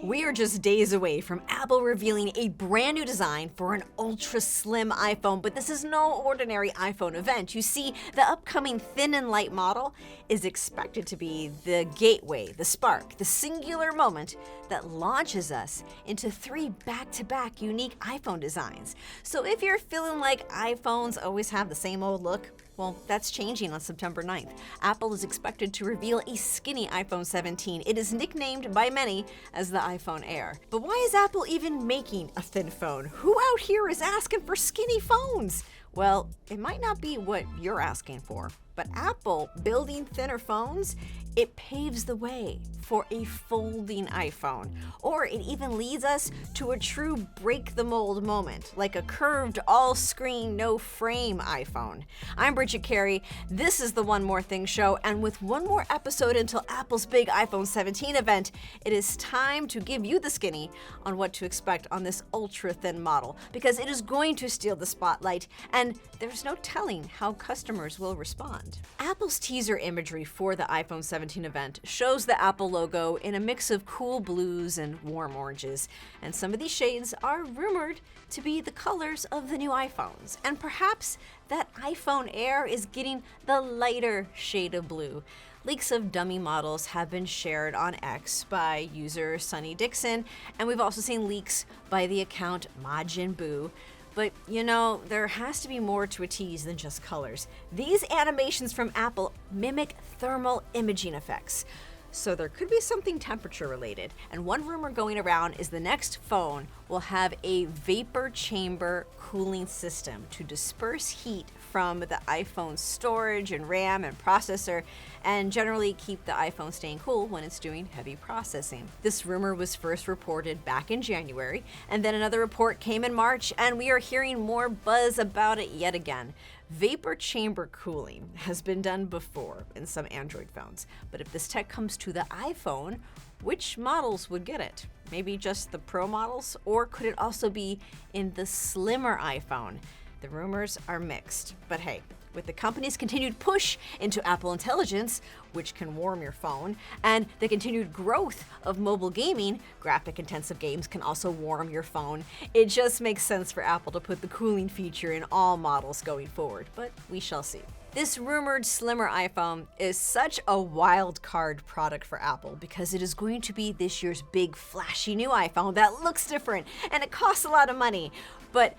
We are just days away from Apple revealing a brand new design for an ultra slim iPhone, but this is no ordinary iPhone event. You see, the upcoming thin and light model is expected to be the gateway, the spark, the singular moment that launches us into 3 back-to-back unique iPhone designs. So if you're feeling like iPhones always have the same old look, well, that's changing on September 9th. Apple is expected to reveal a skinny iPhone 17. It is nicknamed by many as the iPhone Air. But why is Apple even making a thin phone? Who out here is asking for skinny phones? Well, it might not be what you're asking for, but Apple building thinner phones, it paves the way for a folding iPhone. Or it even leads us to a true break-the-mold moment, like a curved, all-screen, no-frame iPhone. I'm Bridget Carey. This is the One More Thing show, and with one more episode until Apple's big iPhone 17 event, it is time to give you the skinny on what to expect on this ultra-thin model, because it is going to steal the spotlight, and there's no telling how customers will respond. Apple's teaser imagery for the iPhone 17 event shows the Apple logo in a mix of cool blues and warm oranges, and some of these shades are rumored to be the colors of the new iPhones. And perhaps that iPhone Air is getting the lighter shade of blue. Leaks of dummy models have been shared on X by user Sunny Dixon, and we've also seen leaks by the account Majin Buu. But you know, there has to be more to a tease than just colors. These animations from Apple mimic thermal imaging effects. So there could be something temperature related. And one rumor going around is the next phone will have a vapor chamber cooling system to disperse heat from the iPhone's storage and RAM and processor, and generally keep the iPhone staying cool when it's doing heavy processing. This rumor was first reported back in January, and then another report came in March, and we are hearing more buzz about it yet again. Vapor chamber cooling has been done before in some Android phones, but if this tech comes to the iPhone, which models would get it? Maybe just the Pro models, or could it also be in the slimmer iPhone? The rumors are mixed, but hey, with the company's continued push into Apple Intelligence, which can warm your phone, and the continued growth of mobile gaming, graphic-intensive games can also warm your phone. It just makes sense for Apple to put the cooling feature in all models going forward, but we shall see. This rumored slimmer iPhone is such a wild card product for Apple because it is going to be this year's big flashy new iPhone that looks different and it costs a lot of money. But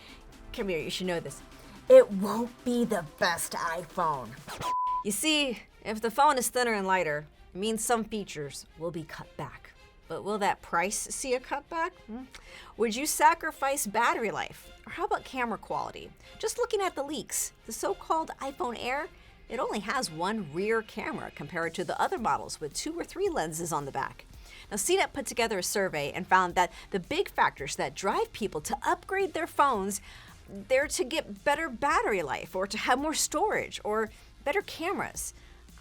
come here, you should know this. It won't be the best iPhone. You see, if the phone is thinner and lighter, it means some features will be cut back. But will that price see a cutback? Would you sacrifice battery life? Or how about camera quality? Just looking at the leaks, the so-called iPhone Air, it only has one rear camera compared to the other models with 2 or 3 lenses on the back. Now, CNET put together a survey and found that the big factors that drive people to upgrade their phones, they're to get better battery life or to have more storage or better cameras.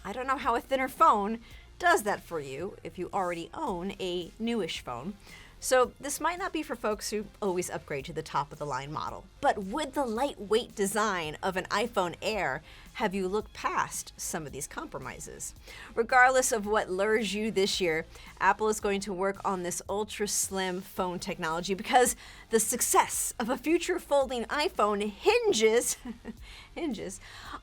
I don't know how a thinner phone does that for you if you already own a newish phone. So this might not be for folks who always upgrade to the top of the line model. But would the lightweight design of an iPhone Air have you look past some of these compromises? Regardless of what lures you this year, Apple is going to work on this ultra slim phone technology because the success of a future folding iPhone hinges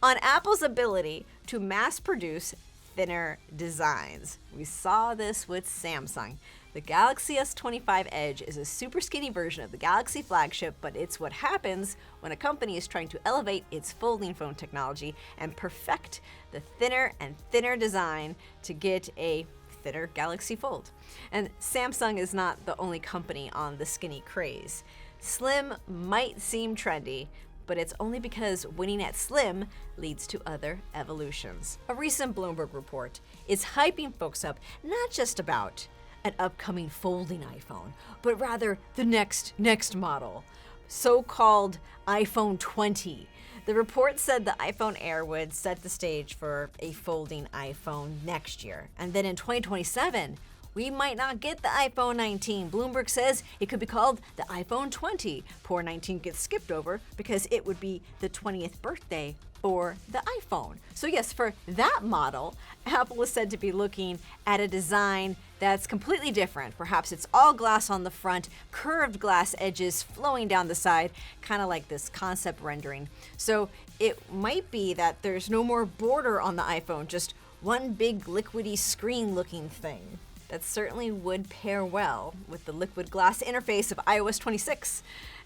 on Apple's ability to mass produce thinner designs. We saw this with Samsung. The Galaxy S25 Edge is a super skinny version of the Galaxy flagship, but it's what happens when a company is trying to elevate its folding phone technology and perfect the thinner and thinner design to get a thinner Galaxy Fold. And Samsung is not the only company on the skinny craze. Slim might seem trendy, but it's only because winning at slim leads to other evolutions. A recent Bloomberg report is hyping folks up not just about an upcoming folding iPhone, but rather the next model, so-called iPhone 20. The report said the iPhone Air would set the stage for a folding iPhone next year. And then in 2027, We might not get the iPhone 19. Bloomberg says it could be called the iPhone 20. Poor 19 gets skipped over because it would be the 20th birthday for the iPhone. So yes, for that model, Apple is said to be looking at a design that's completely different. Perhaps it's all glass on the front, curved glass edges flowing down the side, kind of like this concept rendering. So it might be that there's no more border on the iPhone, just one big liquidy screen looking thing. That certainly would pair well with the liquid glass interface of iOS 26.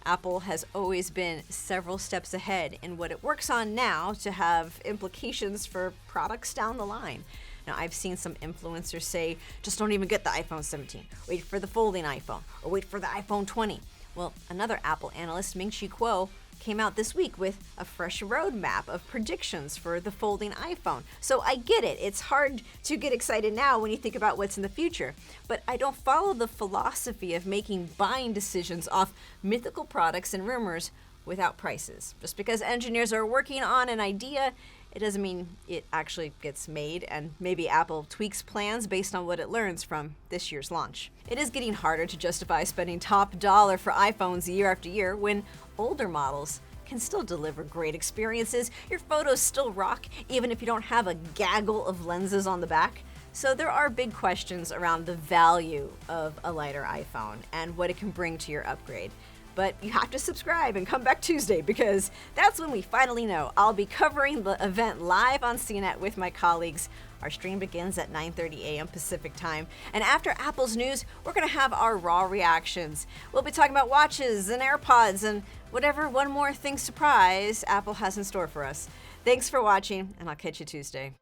Apple has always been several steps ahead in what it works on now to have implications for products down the line. Now, I've seen some influencers say, just don't even get the iPhone 17. Wait for the folding iPhone, or wait for the iPhone 20. Well, another Apple analyst, Ming-Chi Kuo, came out this week with a fresh roadmap of predictions for the folding iPhone. So I get it. It's hard to get excited now when you think about what's in the future. But I don't follow the philosophy of making buying decisions off mythical products and rumors without prices. Just because engineers are working on an idea, it doesn't mean it actually gets made, and maybe Apple tweaks plans based on what it learns from this year's launch. It is getting harder to justify spending top dollar for iPhones year after year when older models can still deliver great experiences. Your photos still rock, even if you don't have a gaggle of lenses on the back. So there are big questions around the value of a lighter iPhone and what it can bring to your upgrade. But you have to subscribe and come back Tuesday because that's when we finally know. I'll be covering the event live on CNET with my colleagues. Our stream begins at 9:30 a.m. Pacific time. And after Apple's news, we're going to have our raw reactions. We'll be talking about watches and AirPods and whatever one more thing surprise Apple has in store for us. Thanks for watching, and I'll catch you Tuesday.